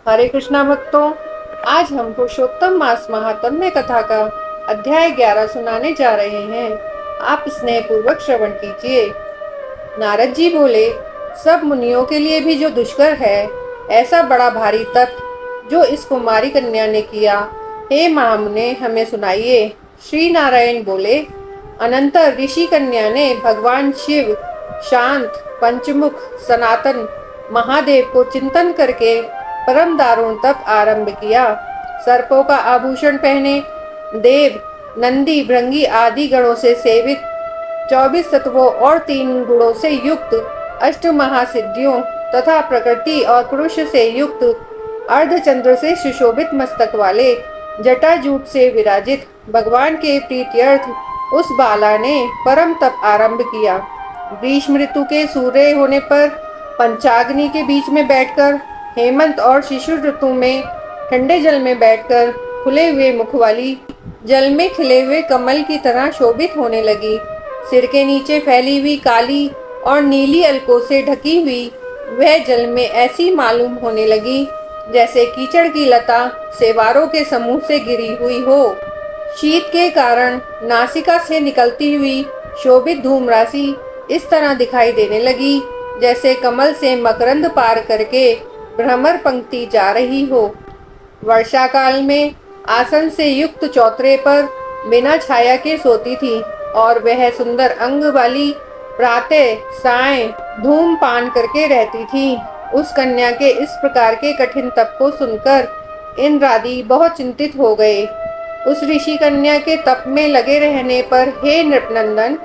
हरे कृष्णा भक्तों, आज हम पुरुषोत्तम मास महात्म्य कथा का अध्याय 11 सुनाने जा रहे हैं। आप स्नेह पूर्वक श्रवण कीजिए। नारद जी बोले, सब मुनियों के लिए भी जो दुष्कर है, ऐसा बड़ा भारी तप जो इस कुमारी कन्या ने किया, हे महामुने हमें सुनाइए। श्री नारायण बोले, अनंतर ऋषि कन्या ने भगवान शिव, शांत, पंचमुख, सनातन महादेव को चिंतन करके परम दारुण तप आरंभ किया। सर्पों का आभूषण पहने, देव, नंदी, भृंगी आदि गणों से सेवित, 24 तत्वों और 3 गुणों से युक्त, अष्ट महासिद्धियों तथा प्रकृति और पुरुष से युक्त, अर्धचंद्र से सुशोभित मस्तक वाले, जटाजूट से विराजित भगवान के प्रीत्यर्थ उस बाला ने परम तप आरंभ किया। ग्रीष्म ऋतु के सूर्य होने पर पंचाग्नि के बीच में बैठकर, हेमंत और शिशिर ऋतु में ठंडे जल में बैठकर खुले हुए मुख वाली, जल में खिले हुए कमल की तरह शोभित होने लगी। सिर के नीचे फैली हुई काली और नीली अलकों से ढकी हुई वह जल में ऐसी मालूम होने लगी जैसे कीचड़ की लता सेवारों के समूह से गिरी हुई हो। शीत के कारण नासिका से निकलती हुई शोभित धूम राशि इस तरह दिखाई देने लगी जैसे कमल से मकरंद पार करके भ्रमर पंक्ति जा रही हो। वर्षा काल में आसन से युक्त चौतरे पर बिना छाया के सोती थी और वह सुंदर अंग वाली प्रातः साय धूमपान करके रहती थी। उस कन्या के इस प्रकार के कठिन तप को सुनकर इंद्रादि बहुत चिंतित हो गए। उस ऋषि कन्या के तप में लगे रहने पर हे नृपनंदन,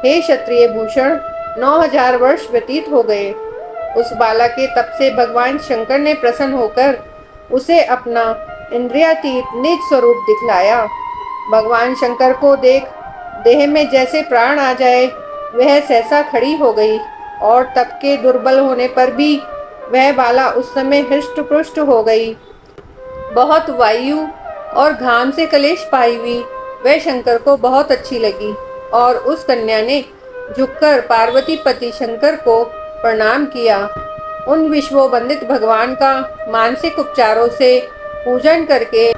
हे क्षत्रिय भूषण, 9000 वर्ष व्यतीत हो गए। उस बाला के तप से भगवान शंकर ने प्रसन्न होकर उसे अपना इंद्रियातीत निज स्वरूप दिखलाया। भगवान शंकर को देख देह में जैसे प्राण आ जाए, वह सहसा खड़ी हो गई और तप के दुर्बल होने पर भी वह बाला उस समय हृष्ट पुष्ट हो गई। बहुत वायु और घाम से कलेश पाई हुई वह शंकर को बहुत अच्छी लगी और उस कन्या ने झुककर पार्वती पति शंकर को प्रणाम किया। उन विश्ववंदित भगवान का मानसिक उपचारों से पूजन करके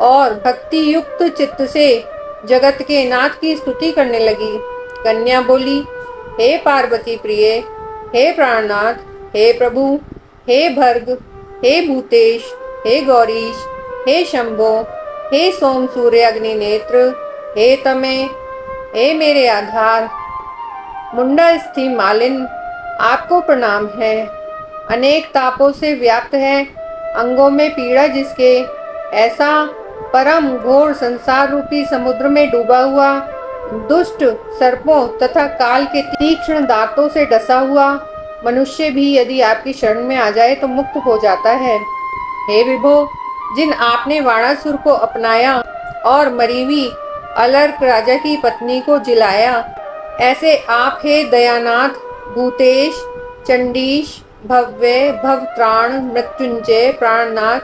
और भक्ति युक्त चित्त से जगत के नाथ की स्तुति करने लगी। कन्या बोली, हे पार्वती प्रिय, हे प्राणनाथ, हे प्रभु, हे भर्ग, हे भूतेश, हे गौरीश, हे शंभो, हे सोम सूर्य अग्नि नेत्र, हे तमे, हे मेरे आधार, मुंडास्थि मालिन, आपको प्रणाम है। अनेक तापों से व्याप्त है, अंगों में पीड़ा जिसके, ऐसा परम घोर संसार रूपी समुद्र में डूबा हुआ, दुष्ट सर्पों तथा काल के तीक्ष्ण दांतों से डसा हुआ मनुष्य भी यदि आपकी शरण में आ जाए तो मुक्त हो जाता है। हे विभो, जिन आपने वाणासुर को अपनाया और मरी हुई अलर्क राजा की पत्नी को जिलाया, ऐसे आप हे दयानाथ, भूतेश, चंडीश, भव्य, भवत्राण, मृत्युंजय, प्राणनाथ,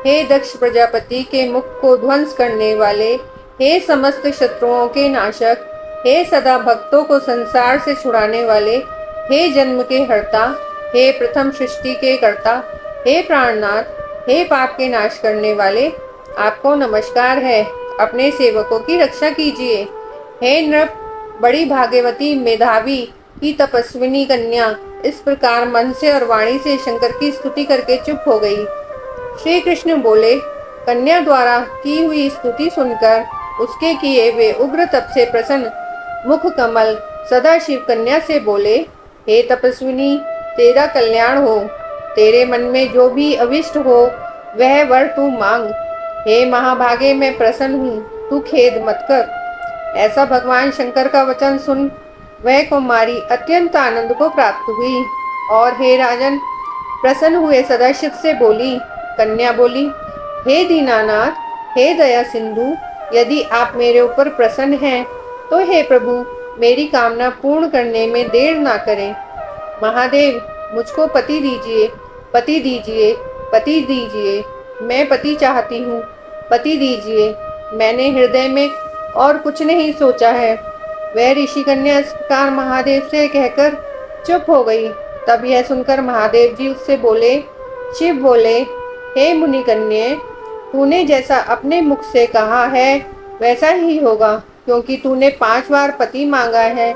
हे दक्ष प्रजापति के मुख को ध्वंस करने वाले, हे समस्त शत्रुओं के नाशक, हे सदा भक्तों को संसार से छुड़ाने वाले, हे जन्म के हर्ता, हे प्रथम सृष्टि के कर्ता, हे प्राणनाथ, हे पाप के नाश करने वाले, आपको नमस्कार है। अपने सेवकों की रक्षा कीजिए। हे नृप, बड़ी भाग्यवती मेधावी की तपस्विनी कन्या इस प्रकार मन से और वाणी से शंकर की स्तुति करके चुप हो गई। श्री कृष्ण बोले, कन्या द्वारा की हुई स्तुति सुनकर उसके किए वे उग्र तप से प्रसन्न मुख कमल सदाशिव कन्या से बोले, हे तपस्विनी, तेरा कल्याण हो। तेरे मन में जो भी अविष्ट हो वह वर तू मांग। हे महाभागे, मैं प्रसन्न हूँ, तू खेद मत कर। ऐसा भगवान शंकर का वचन सुन वह कुमारी अत्यंत आनंद को प्राप्त हुई और हे राजन, प्रसन्न हुए सदाशिव से बोली। कन्या बोली, हे दीनानाथ, हे दया सिंधु, यदि आप मेरे ऊपर प्रसन्न हैं तो हे प्रभु, मेरी कामना पूर्ण करने में देर ना करें। महादेव, मुझको पति दीजिए, पति दीजिए, पति दीजिए। मैं पति चाहती हूँ, पति दीजिए। मैंने हृदय में और कुछ नहीं सोचा है। वह ऋषि कन्या इस प्रकार महादेव से कहकर चुप हो गई। तब यह सुनकर महादेव जी उससे बोले। शिव बोले, हे मुनि कन्ये, तूने जैसा अपने मुख से कहा है वैसा ही होगा, क्योंकि तूने 5 बार पति मांगा है।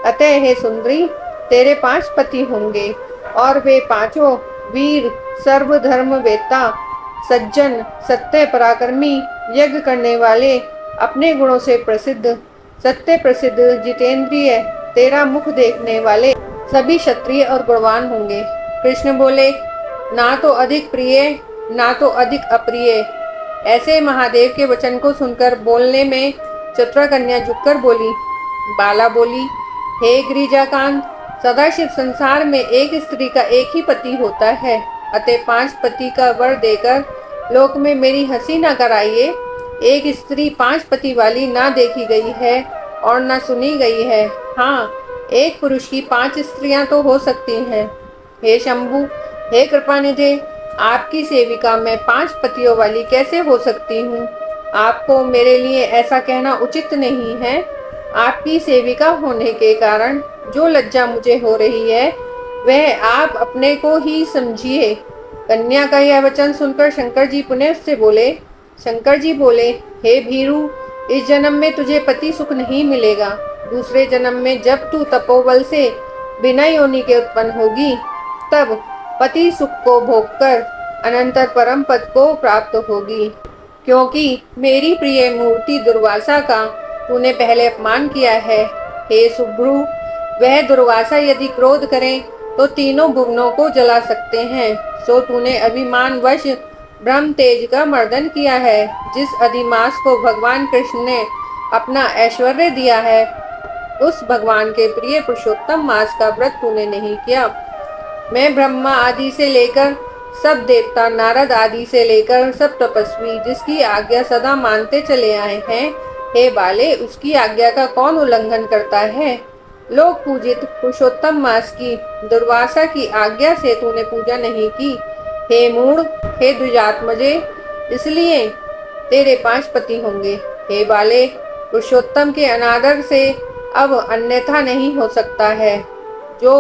अतः हे सुंदरी, तेरे 5 पति होंगे, और वे पांचों वीर, सर्वधर्म वेत्ता, सज्जन, सत्य पराक्रमी, यज्ञ करने वाले, अपने गुणों से प्रसिद्ध, सत्य प्रसिद्ध, जितेंद्रिय, तेरा मुख देखने वाले सभी क्षत्रिय और गुणवान होंगे। कृष्ण बोले, ना तो अधिक प्रिय ना तो अधिक अप्रिय। ऐसे महादेव के वचन को सुनकर बोलने में चतुरा कन्या झुककर बोली। बाला बोली, हे गिरिजाकांत, सदाशिव संसार में एक स्त्री का एक ही पति होता है, अतः 5 पति का वर देकर लोक में मेरी हंसी न कराइए। एक स्त्री 5 पति वाली ना देखी गई है और ना सुनी गई है। हाँ, एक पुरुष की 5 स्त्रियां तो हो सकती हैं। हे शंभु, हे कृपानिधे, आपकी सेविका मैं 5 पतियों वाली कैसे हो सकती हूँ? आपको मेरे लिए ऐसा कहना उचित नहीं है। आपकी सेविका होने के कारण जो लज्जा मुझे हो रही है वह आप अपने को ही समझिए। कन्या का यह वचन सुनकर शंकर जी पुनः उससे बोले। शंकर जी बोले, हे भीरू, इस जन्म में तुझे पति सुख नहीं मिलेगा। दूसरे जन्म में जब तू तपोबल से बिना योनि के उत्पन्न होगी, तब पति सुख को भोगकर अनंतर परम पद को प्राप्त होगी। क्योंकि मेरी प्रिय मूर्ति दुर्वासा का तूने पहले अपमान किया है। हे सुभ्रु, वह दुर्वासा यदि क्रोध करें तो तीनों भुवनों को जला सकते हैं। सो तूने अभिमान वश ब्रह्म तेज का मर्दन किया है। जिस अधिमास को भगवान कृष्ण ने अपना ऐश्वर्य दिया है, उस भगवान के प्रिय पुरुषोत्तम मास का व्रत तूने नहीं किया। मैं ब्रह्मा आदि से लेकर सब देवता, नारद आदि से लेकर सब तपस्वी जिसकी आज्ञा सदा मानते चले आए हैं, हे बाले, उसकी आज्ञा का कौन उल्लंघन करता है? लोक पूजित पुरुषोत्तम मास की दुर्वासा की आज्ञा से तूने पूजा नहीं की। हे मूढ़, हे द्विजात्मजे, इसलिए तेरे 5 पति होंगे। हे बाले, पुरुषोत्तम के अनादर से अब अन्यथा नहीं हो सकता है। जो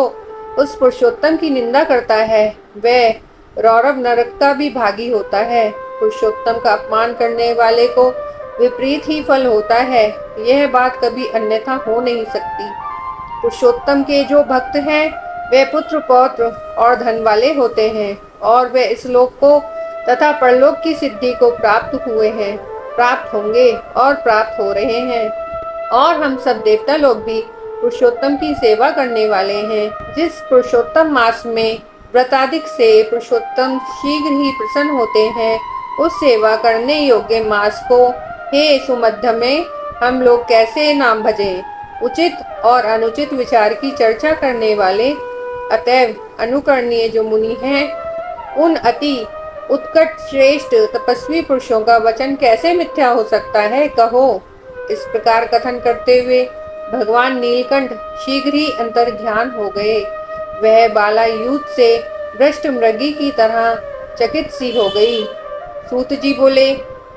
उस पुरुषोत्तम की निंदा करता है वह रौरव नरक का भी भागी होता है। पुरुषोत्तम का अपमान करने वाले को विपरीत ही फल होता है। यह बात कभी अन्यथा हो नहीं सकती। पुरुषोत्तम के जो भक्त हैं वे पुत्र, पौत्र और धन वाले होते हैं, और वे इस लोक को तथा परलोक की सिद्धि को प्राप्त हुए हैं, प्राप्त होंगे और प्राप्त हो रहे हैं। और हम सब देवता लोग भी पुरुषोत्तम की सेवा करने वाले हैं। जिस पुरुषोत्तम मास में व्रताधिक से पुरुषोत्तम शीघ्र ही प्रसन्न होते हैं, उस सेवा करने योग्य मास को हे सुमध्य में हम लोग कैसे नाम भजें? उचित और अनुचित विचार की चर्चा करने वाले अतएव अनुकरणीय जो मुनि हैं, उन अति उत्कट श्रेष्ठ तपस्वी पुरुषों का वचन कैसे मिथ्या हो सकता है? कहो। इस प्रकार कथन करते हुए भगवान नीलकंठ शीघ्र ही अंतर ध्यान हो गए। वह बाला युद्ध से भ्रष्ट मृगी की तरह चकित सी हो गई। सूत जी बोले,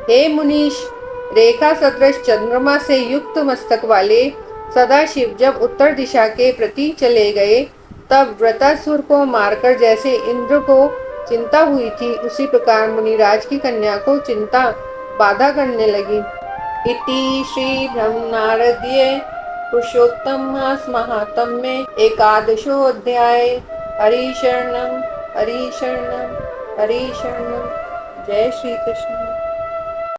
हे मुनीश, रेखा सदृश चंद्रमा से युक्त मस्तक वाले सदाशिव जब उत्तर दिशा के प्रति चले गए, तब वृतासुर को मारकर जैसे इंद्र को चिंता हुई थी, उसी प्रकार मुनिराज की कन्या को चिंता बाधा करने लगी। इति श्री ब्रह्मनारदीय पुरुषोत्तम मास महात्म्य में एकादशो अध्याय। हरि शरणम हरि शरणम हरि शरणम। जय श्री कृष्ण।